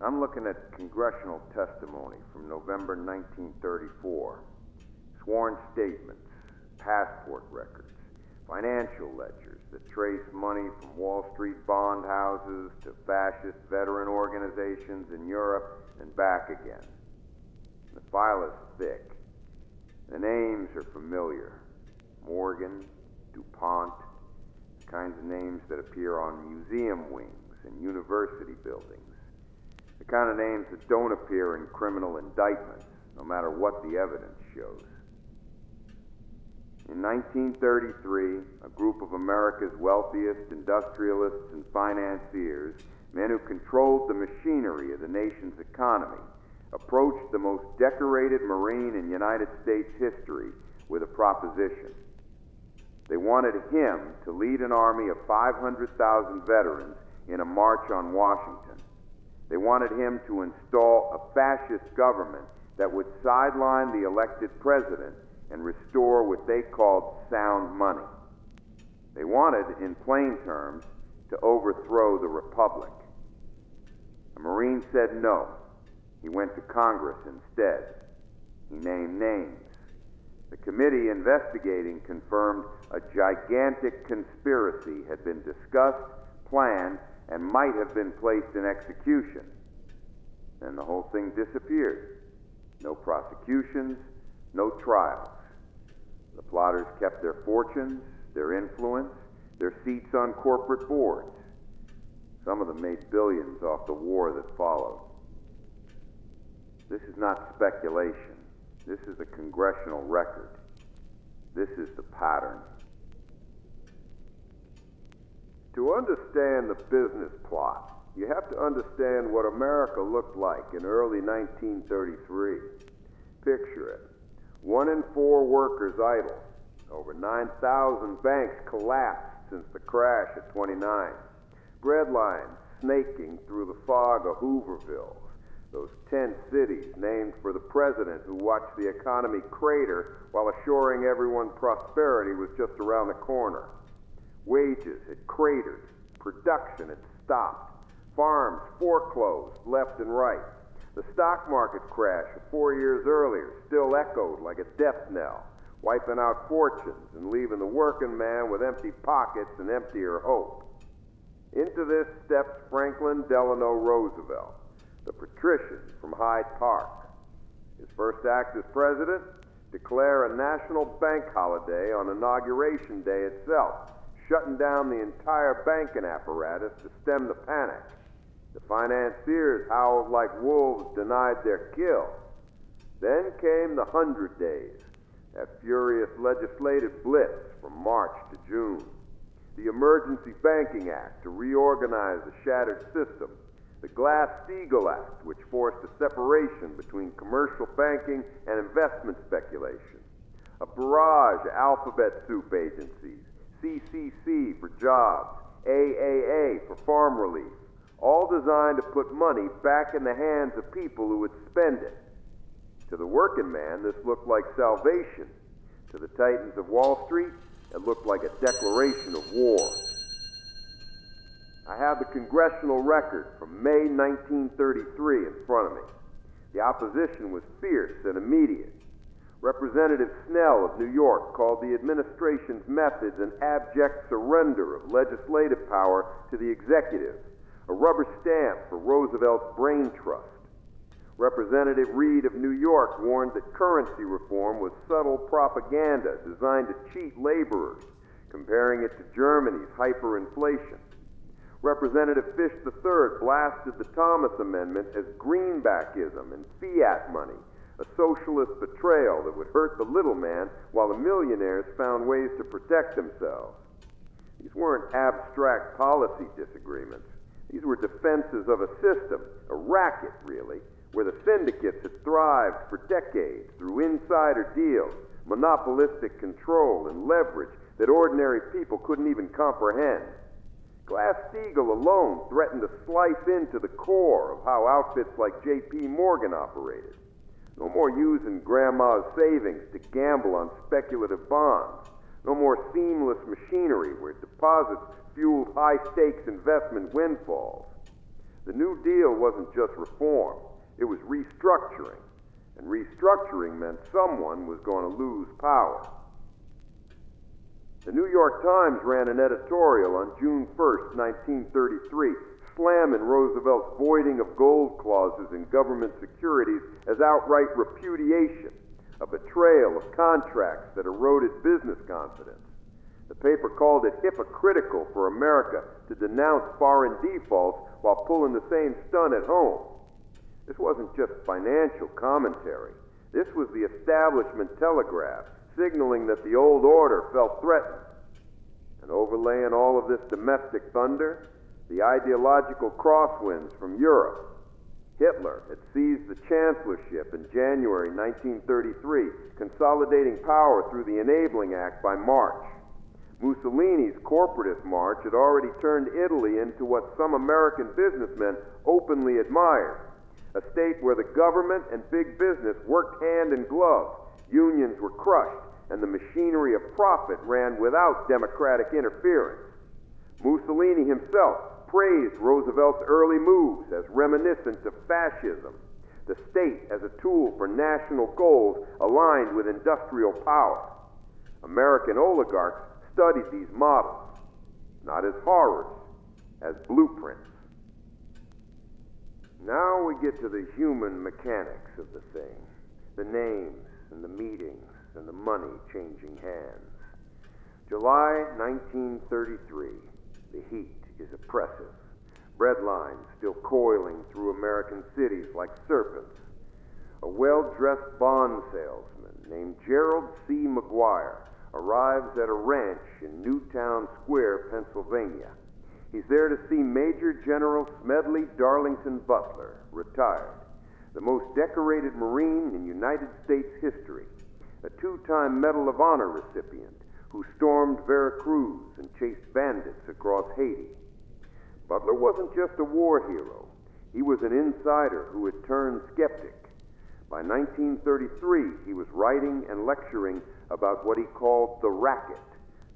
I'm looking at congressional testimony from November 1934. Sworn statements, passport records, financial ledgers that trace money from Wall Street bond houses to fascist veteran organizations in Europe and back again. The file is thick. The names are familiar. Morgan, DuPont, the kinds of names that appear on museum wings and university buildings. The kind of names that don't appear in criminal indictments, no matter what the evidence shows. In 1933, a group of America's wealthiest industrialists and financiers, men who controlled the machinery of the nation's economy, approached the most decorated Marine in United States history with a proposition. They wanted him to lead an army of 500,000 veterans in a march on Washington. They wanted him to install a fascist government that would sideline the elected president and restore what they called sound money. They wanted, in plain terms, to overthrow the republic. A Marine said no. He went to Congress instead. He named names. The committee investigating confirmed a gigantic conspiracy had been discussed, planned, and might have been placed in execution. Then the whole thing disappeared. No prosecutions, no trials. The plotters kept their fortunes, their influence, their seats on corporate boards. Some of them made billions off the war that followed. This is not speculation. This is a congressional record. This is the pattern. To understand the business plot, you have to understand what America looked like in early 1933. Picture it. 1 in 4 workers idle. Over 9,000 banks collapsed since the crash at 29. Bread lines snaking through the fog of Hooverville. Those 10 cities named for the president who watched the economy crater while assuring everyone prosperity was just around the corner. Wages had cratered. Production had stopped. Farms foreclosed left and right. The stock market crash of 4 years earlier still echoed like a death knell, wiping out fortunes and leaving the working man with empty pockets and emptier hope. Into this steps Franklin Delano Roosevelt, the patrician from Hyde Park. His first act as president, declare a national bank holiday on Inauguration Day itself, shutting down the entire banking apparatus to stem the panic. The financiers howled like wolves denied their kill. Then came the 100 days, that furious legislative blitz from March to June. The Emergency Banking Act to reorganize the shattered system. The Glass-Steagall Act, which forced a separation between commercial banking and investment speculation. A barrage of alphabet soup agencies, CCC for jobs, AAA for farm relief, all designed to put money back in the hands of people who would spend it. To the working man, this looked like salvation. To the titans of Wall Street, it looked like a declaration of war. I have the congressional record from May 1933 in front of me. The opposition was fierce and immediate. Representative Snell of New York called the administration's methods an abject surrender of legislative power to the executive, a rubber stamp for Roosevelt's brain trust. Representative Reed of New York warned that currency reform was subtle propaganda designed to cheat laborers, comparing it to Germany's hyperinflation. Representative Fish III blasted the Thomas Amendment as greenbackism and fiat money, a socialist betrayal that would hurt the little man while the millionaires found ways to protect themselves. These weren't abstract policy disagreements. These were defenses of a system, a racket, really, where the syndicates had thrived for decades through insider deals, monopolistic control, and leverage that ordinary people couldn't even comprehend. Glass-Steagall alone threatened to slice into the core of how outfits like J.P. Morgan operated. No more using grandma's savings to gamble on speculative bonds. No more seamless machinery where deposits fueled high-stakes investment windfalls. The New Deal wasn't just reform, it was restructuring. And restructuring meant someone was going to lose power. The New York Times ran an editorial on June 1st, 1933, slamming Roosevelt's voiding of gold clauses in government securities as outright repudiation, a betrayal of contracts that eroded business confidence. The paper called it hypocritical for America to denounce foreign defaults while pulling the same stunt at home. This wasn't just financial commentary. This was the establishment telegraph, signaling that the old order felt threatened. And overlaying all of this domestic thunder, the ideological crosswinds from Europe. Hitler had seized the chancellorship in January 1933, consolidating power through the Enabling Act by March. Mussolini's corporatist march had already turned Italy into what some American businessmen openly admired, a state where the government and big business worked hand in glove, unions were crushed, and the machinery of profit ran without democratic interference. Mussolini himself praised Roosevelt's early moves as reminiscent of fascism, the state as a tool for national goals aligned with industrial power. American oligarchs studied these models, not as horrors, as blueprints. Now we get to the human mechanics of the thing, the names and the meetings and the money changing hands. July 1933. The heat is oppressive. Breadlines still coiling through American cities like serpents. A well-dressed bond salesman named Gerald MacGuire arrives at a ranch in Newtown Square, Pennsylvania. He's there to see Major General Smedley Butler, retired, the most decorated Marine in United States history, a two-time Medal of Honor recipient who stormed Veracruz and chased bandits across Haiti. Butler wasn't just a war hero. He was an insider who had turned skeptic. By 1933, he was writing and lecturing about what he called the racket,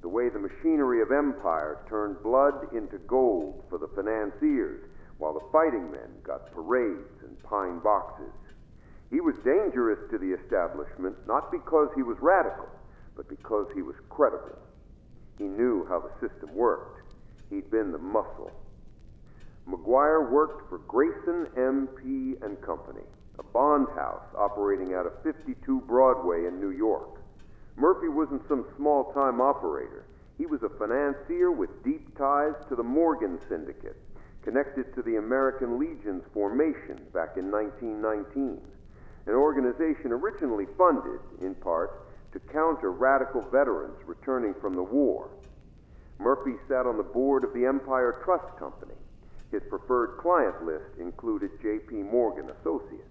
the way the machinery of empire turned blood into gold for the financiers, while the fighting men got parades and pine boxes. He was dangerous to the establishment not because he was radical, but because he was credible. He knew how the system worked. He'd been the muscle. MacGuire worked for Grayson M.P. and Company, a bond house operating out of 52 Broadway in New York. Murphy wasn't some small-time operator. He was a financier with deep ties to the Morgan Syndicate, connected to the American Legion's formation back in 1919, an organization originally funded, in part, to counter radical veterans returning from the war. Murphy sat on the board of the Empire Trust Company. His preferred client list included J.P. Morgan Associates.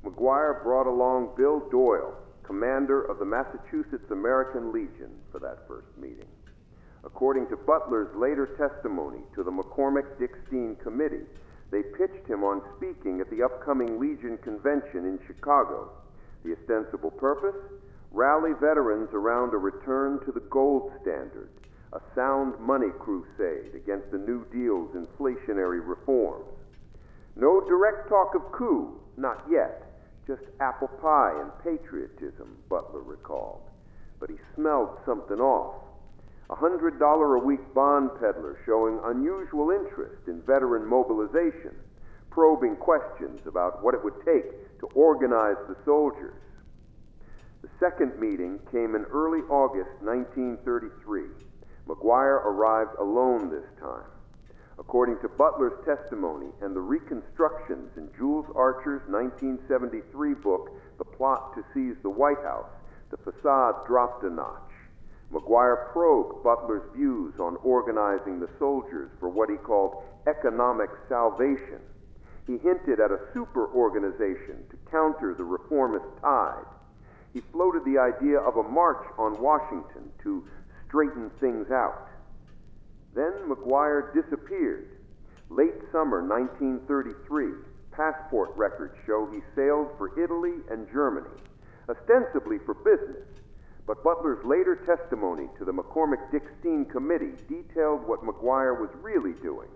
MacGuire brought along Bill Doyle, commander of the Massachusetts American Legion, for that first meeting. According to Butler's later testimony to the McCormack-Dickstein Committee, they pitched him on speaking at the upcoming Legion convention in Chicago. The ostensible purpose? Rally veterans around a return to the gold standard, a sound money crusade against the New Deal's inflationary reforms. No direct talk of coup, not yet, just apple pie and patriotism, Butler recalled. But he smelled something off. $100 a week bond peddler showing unusual interest in veteran mobilization, probing questions about what it would take to organize the soldiers. The second meeting came in early August 1933. MacGuire arrived alone this time. According to Butler's testimony and the reconstructions in Jules Archer's 1973 book, The Plot to Seize the White House, the facade dropped a notch. MacGuire probed Butler's views on organizing the soldiers for what he called economic salvation. He hinted at a super-organization to counter the reformist tide. He floated the idea of a march on Washington to straighten things out. Then MacGuire disappeared. Late summer 1933, passport records show he sailed for Italy and Germany, ostensibly for business. But Butler's later testimony to the McCormack-Dickstein Committee detailed what MacGuire was really doing,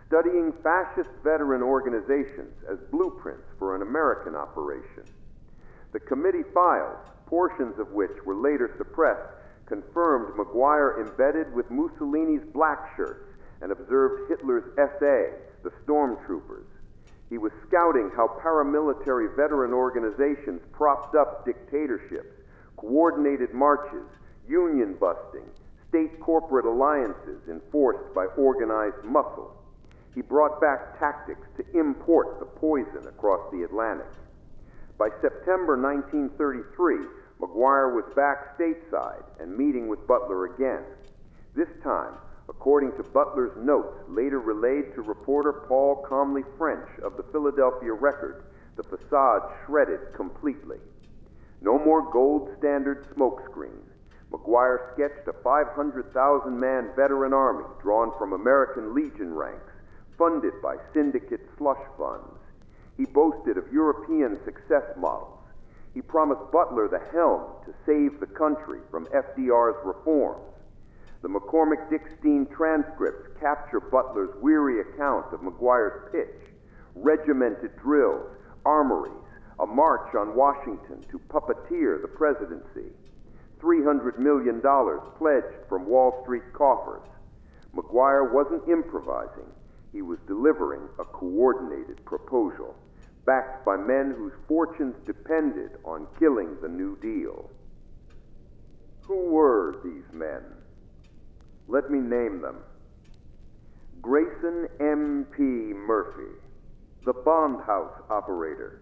studying fascist veteran organizations as blueprints for an American operation. The committee files, portions of which were later suppressed, confirmed MacGuire embedded with Mussolini's black shirts and observed Hitler's SA, the stormtroopers. He was scouting how paramilitary veteran organizations propped up dictatorships, coordinated marches, union busting, state corporate alliances enforced by organized muscle. He brought back tactics to import the poison across the Atlantic. By September 1933, MacGuire was back stateside and meeting with Butler again. This time, according to Butler's notes later relayed to reporter Paul Comley French of the Philadelphia Record, the facade shredded completely. No more gold standard smokescreen. MacGuire sketched a 500,000-man veteran army drawn from American Legion ranks, funded by syndicate slush funds. He boasted of European success models. He promised Butler the helm to save the country from FDR's reforms. The McCormack-Dickstein transcripts capture Butler's weary account of MacGuire's pitch: regimented drills, armories, a march on Washington to puppeteer the presidency, $300 million pledged from Wall Street coffers. MacGuire wasn't improvising. He was delivering a coordinated proposal, backed by men whose fortunes depended on killing the New Deal. Who were these men? Let me name them. Grayson M.P. Murphy, the bond house operator,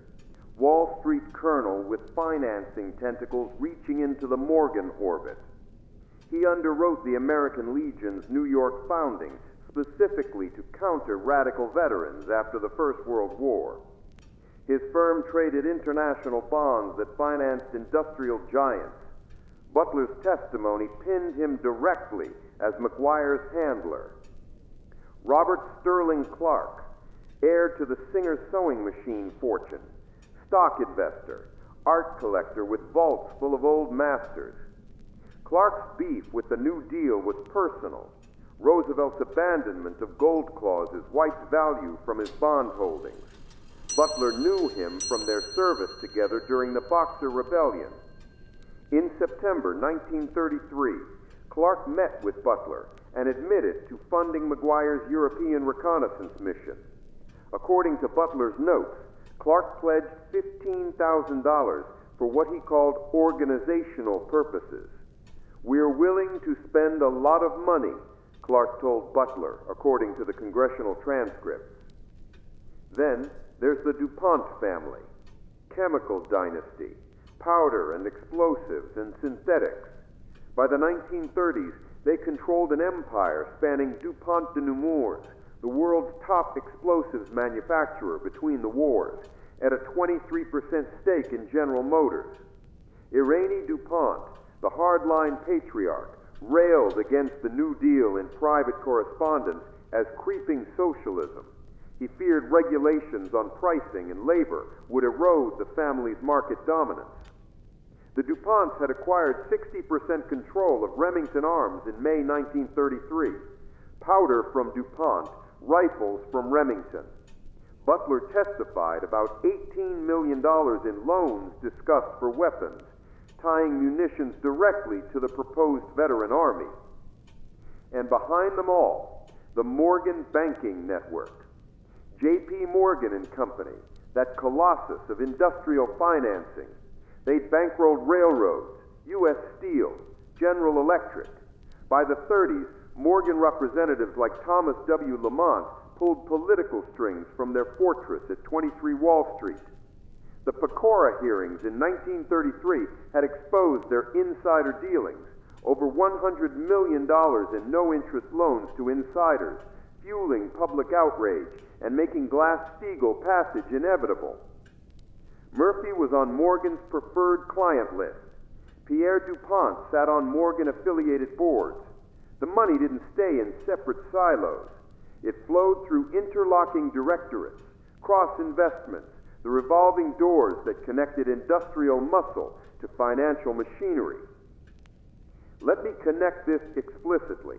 Wall Street colonel with financing tentacles reaching into the Morgan orbit. He underwrote the American Legion's New York founding specifically to counter radical veterans after the First World War. His firm traded international bonds that financed industrial giants. Butler's testimony pinned him directly as MacGuire's handler. Robert Sterling Clark, heir to the Singer sewing machine fortune, stock investor, art collector with vaults full of old masters. Clark's beef with the New Deal was personal. Roosevelt's abandonment of gold clauses wiped value from his bond holdings. Butler knew him from their service together during the Boxer Rebellion. In September 1933, Clark met with Butler and admitted to funding MacGuire's European reconnaissance mission. According to Butler's notes, Clark pledged $15,000 for what he called organizational purposes. "We're willing to spend a lot of money," Clark told Butler, according to the congressional transcripts. Then there's the DuPont family, chemical dynasty, powder and explosives and synthetics. By the 1930s, they controlled an empire spanning DuPont de Nemours, the world's top explosives manufacturer between the wars, at a 23% stake in General Motors. Irénée DuPont, the hardline patriarch, railed against the New Deal in private correspondence as creeping socialism. He feared regulations on pricing and labor would erode the family's market dominance. The DuPonts had acquired 60% control of Remington Arms in May 1933, powder from DuPont, rifles from Remington. Butler testified about $18 million in loans discussed for weapons, tying munitions directly to the proposed veteran army. And behind them all, the Morgan banking network. J.P. Morgan and Company, that colossus of industrial financing. They'd bankrolled railroads, U.S. Steel, General Electric. By the 30s, Morgan representatives like Thomas W. Lamont pulled political strings from their fortress at 23 Wall Street. The Pecora hearings in 1933 had exposed their insider dealings, over $100 million in no-interest loans to insiders, fueling public outrage and making Glass-Steagall passage inevitable. Murphy was on Morgan's preferred client list. Pierre DuPont sat on Morgan-affiliated boards. The money didn't stay in separate silos. It flowed through interlocking directorates, cross-investments, the revolving doors that connected industrial muscle to financial machinery. Let me connect this explicitly.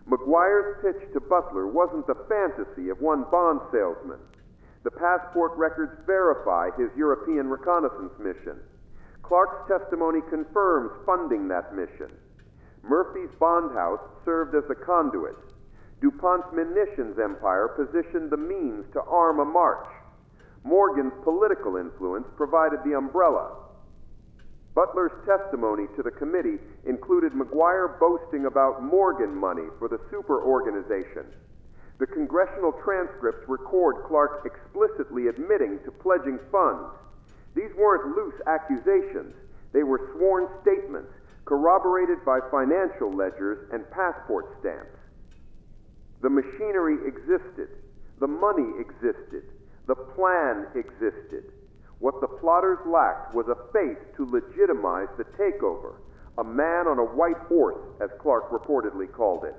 MacGuire's pitch to Butler wasn't the fantasy of one bond salesman. The passport records verify his European reconnaissance mission. Clark's testimony confirms funding that mission. Murphy's bond house served as the conduit. DuPont's munitions empire positioned the means to arm a march. Morgan's political influence provided the umbrella. Butler's testimony to the committee included MacGuire boasting about Morgan money for the superorganization. The congressional transcripts record Clark explicitly admitting to pledging funds. These weren't loose accusations. They were sworn statements, corroborated by financial ledgers and passport stamps. The machinery existed. The money existed. The plan existed. What the plotters lacked was a face to legitimize the takeover, a man on a white horse, as Clark reportedly called it.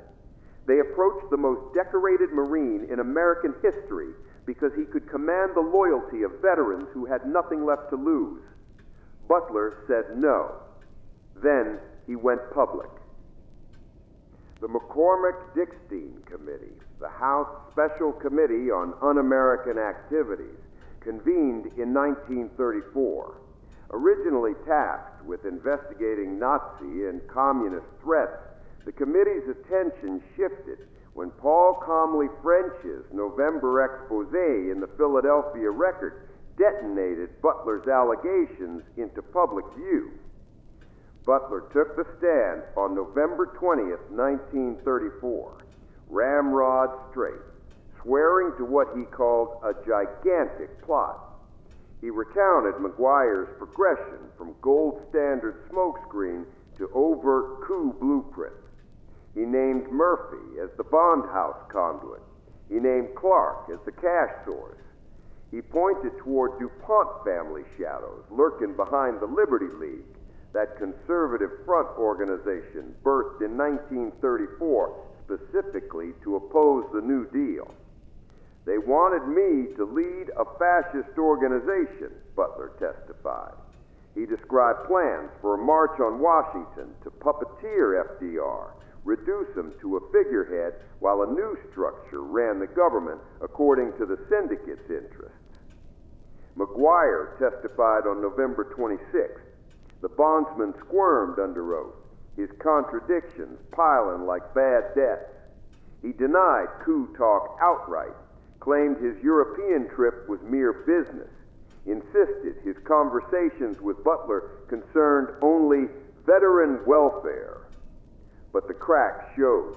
They approached the most decorated Marine in American history because he could command the loyalty of veterans who had nothing left to lose. Butler said no. Then he went public. The McCormack-Dickstein Committee, the House Special Committee on Un-American Activities, convened in 1934. Originally tasked with investigating Nazi and communist threats, the committee's attention shifted when Paul Comley French's November expose in the Philadelphia Record detonated Butler's allegations into public view. Butler took the stand on November 20th, 1934, ramrod straight, swearing to what he called a gigantic plot. He recounted MacGuire's progression from gold standard smokescreen to overt coup blueprint. He named Murphy as the bond house conduit. He named Clark as the cash source. He pointed toward DuPont family shadows lurking behind the Liberty League, that conservative front organization birthed in 1934 specifically to oppose the New Deal. They wanted me to lead a fascist organization, Butler testified. He described plans for a march on Washington to puppeteer FDR, reduce him to a figurehead while a new structure ran the government according to the syndicate's interests. MacGuire testified on November 26th. The bondsman squirmed under oath, his contradictions piling like bad debts. He denied coup talk outright, claimed his European trip was mere business, insisted his conversations with Butler concerned only veteran welfare. But the cracks showed.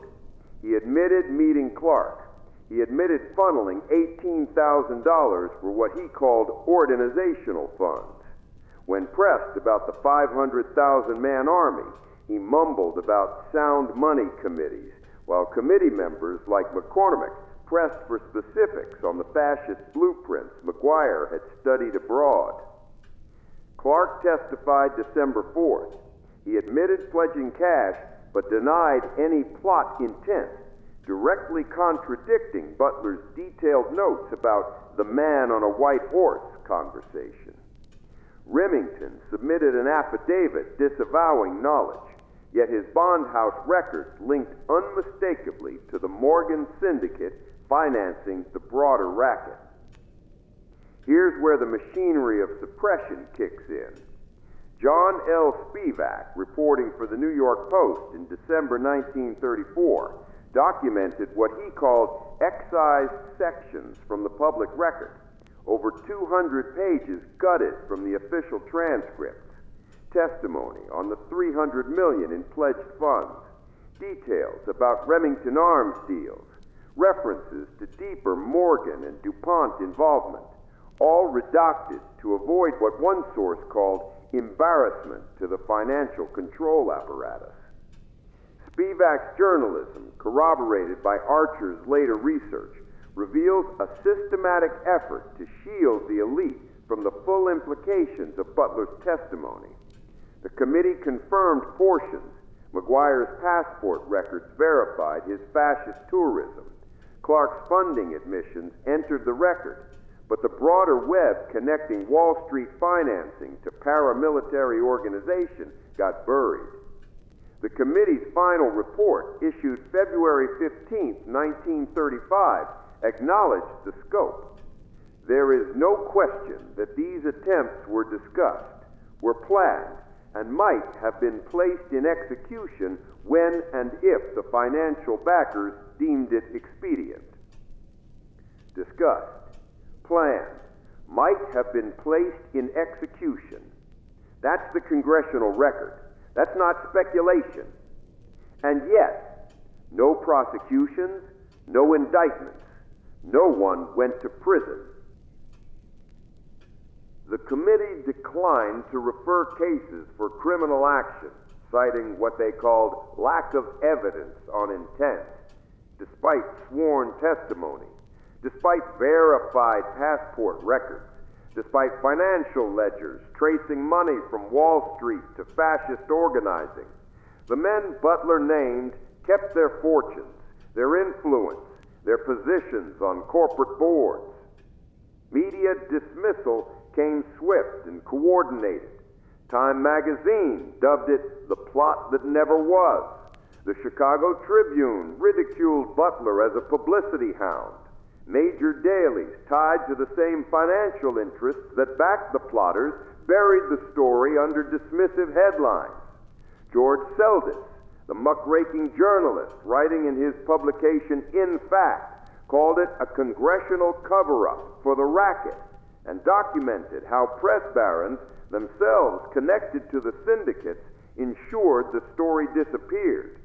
He admitted meeting Clark. He admitted funneling $18,000 for what he called organizational funds. When pressed about the 500,000-man army, he mumbled about sound money committees, while committee members like McCormack pressed for specifics on the fascist blueprints MacGuire had studied abroad. Clark testified December 4th. He admitted pledging cash, but denied any plot intent, directly contradicting Butler's detailed notes about the man on a white horse conversation. Remington submitted an affidavit disavowing knowledge, yet his bond house records linked unmistakably to the Morgan syndicate financing the broader racket. Here's where the machinery of suppression kicks in. John L. Spivak, reporting for the New York Post in December 1934, documented what he called excised sections from the public record. Over 200 pages gutted from the official transcripts, testimony on the $300 million in pledged funds, details about Remington Arms deals, references to deeper Morgan and DuPont involvement, all redacted to avoid what one source called embarrassment to the financial control apparatus. Spivak's journalism, corroborated by Archer's later research, reveals a systematic effort to shield the elite from the full implications of Butler's testimony. The committee confirmed portions. MacGuire's passport records verified his fascist tourism. Clark's funding admissions entered the record, but the broader web connecting Wall Street financing to paramilitary organization got buried. The committee's final report, issued February 15, 1935, acknowledged the scope. There is no question that these attempts were discussed, were planned, and might have been placed in execution when and if the financial backers deemed it expedient. Discussed, planned, might have been placed in execution. That's the congressional record. That's not speculation. And yet, no prosecutions, no indictments, no one went to prison. The committee declined to refer cases for criminal action, citing what they called lack of evidence on intent, despite sworn testimony, despite verified passport records, despite financial ledgers tracing money from Wall Street to fascist organizing. The men Butler named kept their fortunes, their influence, their positions on corporate boards. Media dismissal came swift and coordinated. Time magazine dubbed it the plot that never was. The Chicago Tribune ridiculed Butler as a publicity hound. Major dailies tied to the same financial interests that backed the plotters buried the story under dismissive headlines. George Seldes, the muckraking journalist, writing in his publication In Fact, called it a congressional cover-up for the racket and documented how press barons, themselves connected to the syndicates, ensured the story disappeared.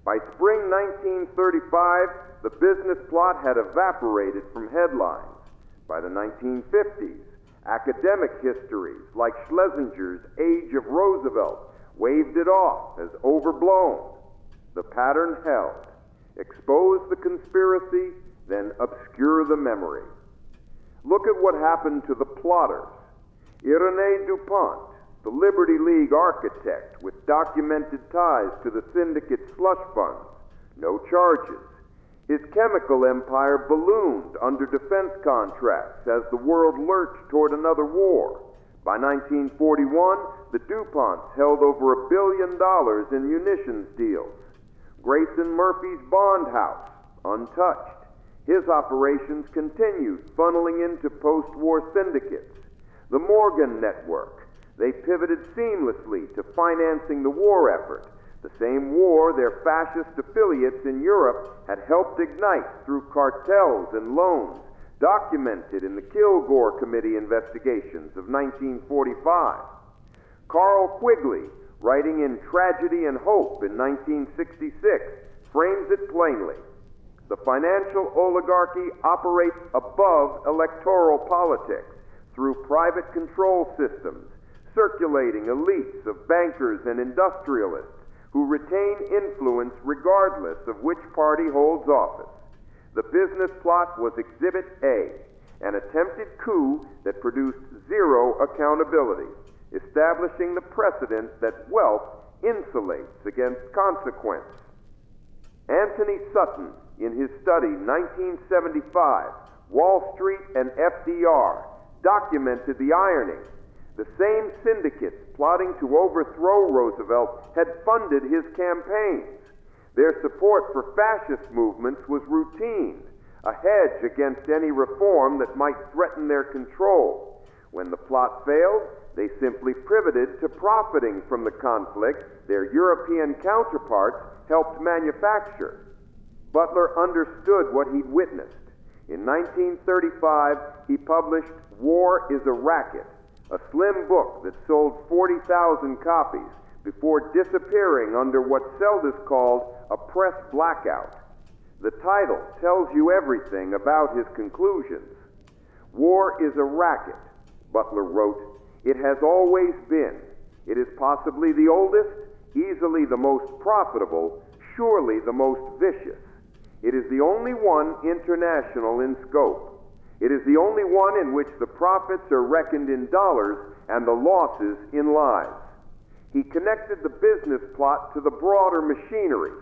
By spring 1935, the business plot had evaporated from headlines. By the 1950s, academic histories like Schlesinger's Age of Roosevelt waved it off as overblown. The pattern held. Expose the conspiracy, then obscure the memory. Look at what happened to the plotters. Irénée DuPont, the Liberty League architect with documented ties to the syndicate slush funds, no charges. His chemical empire ballooned under defense contracts as the world lurched toward another war. By 1941, the DuPonts held over $1 billion in munitions deals. Grayson Murphy's bond house, untouched. His operations continued, funneling into post-war syndicates. The Morgan Network, they pivoted seamlessly to financing the war effort, the same war their fascist affiliates in Europe had helped ignite through cartels and loans, documented in the Kilgore Committee investigations of 1945. Carl Quigley, writing in Tragedy and Hope in 1966, frames it plainly. The financial oligarchy operates above electoral politics through private control systems, circulating elites of bankers and industrialists who retain influence regardless of which party holds office. The business plot was Exhibit A, an attempted coup that produced zero accountability, establishing the precedent that wealth insulates against consequence. Anthony Sutton, in his study 1975, Wall Street and FDR, documented the irony. The same syndicates plotting to overthrow Roosevelt had funded his campaigns. Their support for fascist movements was routine, a hedge against any reform that might threaten their control. When the plot failed, they simply pivoted to profiting from the conflict their European counterparts helped manufacture. Butler understood what he'd witnessed. In 1935, he published War is a Racket, a slim book that sold 40,000 copies before disappearing under what Seldes called a press blackout. The title tells you everything about his conclusions. War is a racket, Butler wrote. It has always been. It is possibly the oldest, easily the most profitable, surely the most vicious. It is the only one international in scope. It is the only one in which the profits are reckoned in dollars and the losses in lives. He connected the business plot to the broader machinery,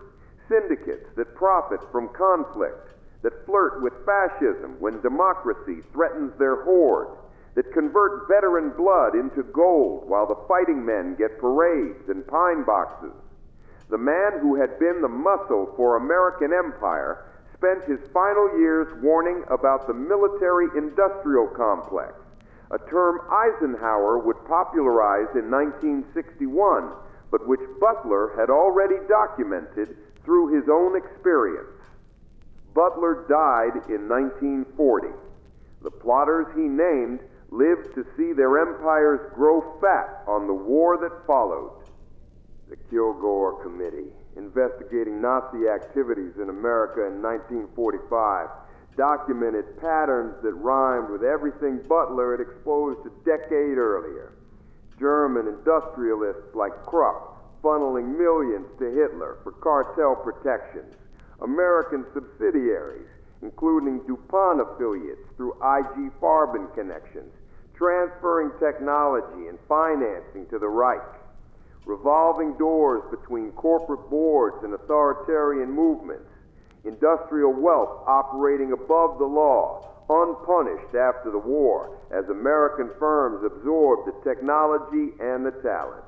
syndicates that profit from conflict, that flirt with fascism when democracy threatens their hoard, that convert veteran blood into gold while the fighting men get parades and pine boxes. The man who had been the muscle for American empire spent his final years warning about the military-industrial complex, a term Eisenhower would popularize in 1961, but which Butler had already documented through his own experience. Butler died in 1940. The plotters he named lived to see their empires grow fat on the war that followed. The Kilgore Committee, investigating Nazi activities in America in 1945, documented patterns that rhymed with everything Butler had exposed a decade earlier. German industrialists like Krupp funneling millions to Hitler for cartel protections. American subsidiaries, including DuPont affiliates through IG Farben connections, transferring technology and financing to the Reich. Revolving doors between corporate boards and authoritarian movements. Industrial wealth operating above the law, unpunished after the war, as American firms absorbed the technology and the talent.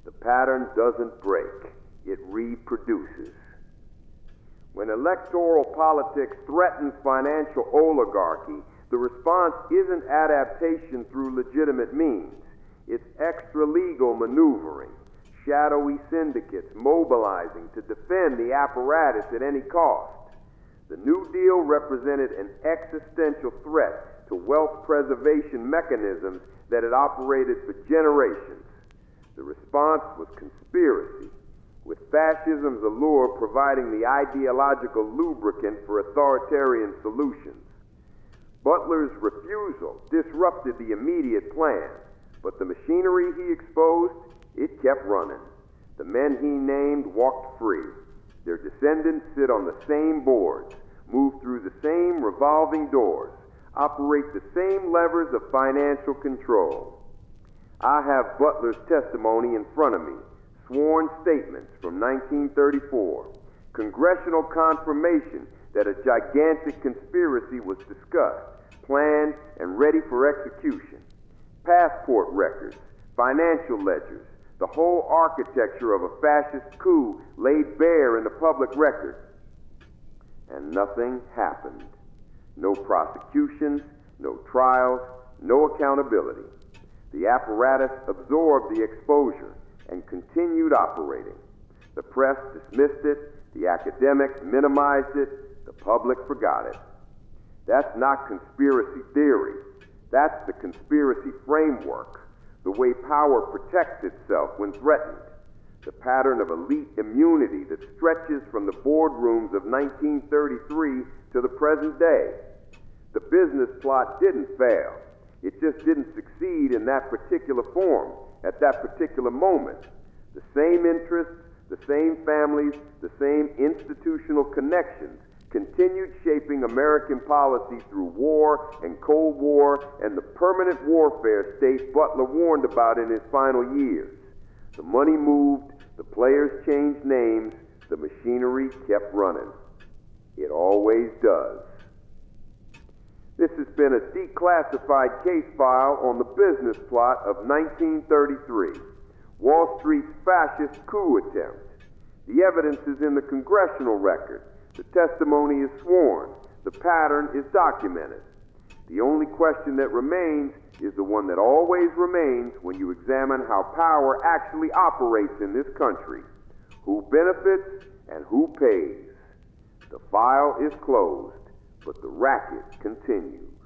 The pattern doesn't break, it reproduces. When electoral politics threatens financial oligarchy, the response isn't adaptation through legitimate means. It's extra-legal maneuvering, shadowy syndicates mobilizing to defend the apparatus at any cost. The New Deal represented an existential threat to wealth preservation mechanisms that had operated for generations. The response was conspiracy, with fascism's allure providing the ideological lubricant for authoritarian solutions. Butler's refusal disrupted the immediate plan, but the machinery he exposed, it kept running. The men he named walked free. Their descendants sit on the same boards, move through the same revolving doors, operate the same levers of financial control. I have Butler's testimony in front of me, sworn statements from 1934, congressional confirmation that a gigantic conspiracy was discussed, planned, and ready for execution, passport records, financial ledgers, the whole architecture of a fascist coup laid bare in the public record. And nothing happened. No prosecutions, no trials, no accountability. The apparatus absorbed the exposure and continued operating. The press dismissed it, the academics minimized it, the public forgot it. That's not conspiracy theory. That's the conspiracy framework, the way power protects itself when threatened. The pattern of elite immunity that stretches from the boardrooms of 1933 to the present day. The business plot didn't fail. It just didn't succeed in that particular form, at that particular moment. The same interests, the same families, the same institutional connections continued shaping American policy through war and Cold War and the permanent warfare state Butler warned about in his final years. The money moved, the players changed names, the machinery kept running. It always does. This has been a declassified case file on the business plot of 1933, Wall Street's fascist coup attempt. The evidence is in the congressional record. The testimony is sworn. The pattern is documented. The only question that remains is the one that always remains when you examine how power actually operates in this country. Who benefits and who pays? The file is closed, but the racket continues.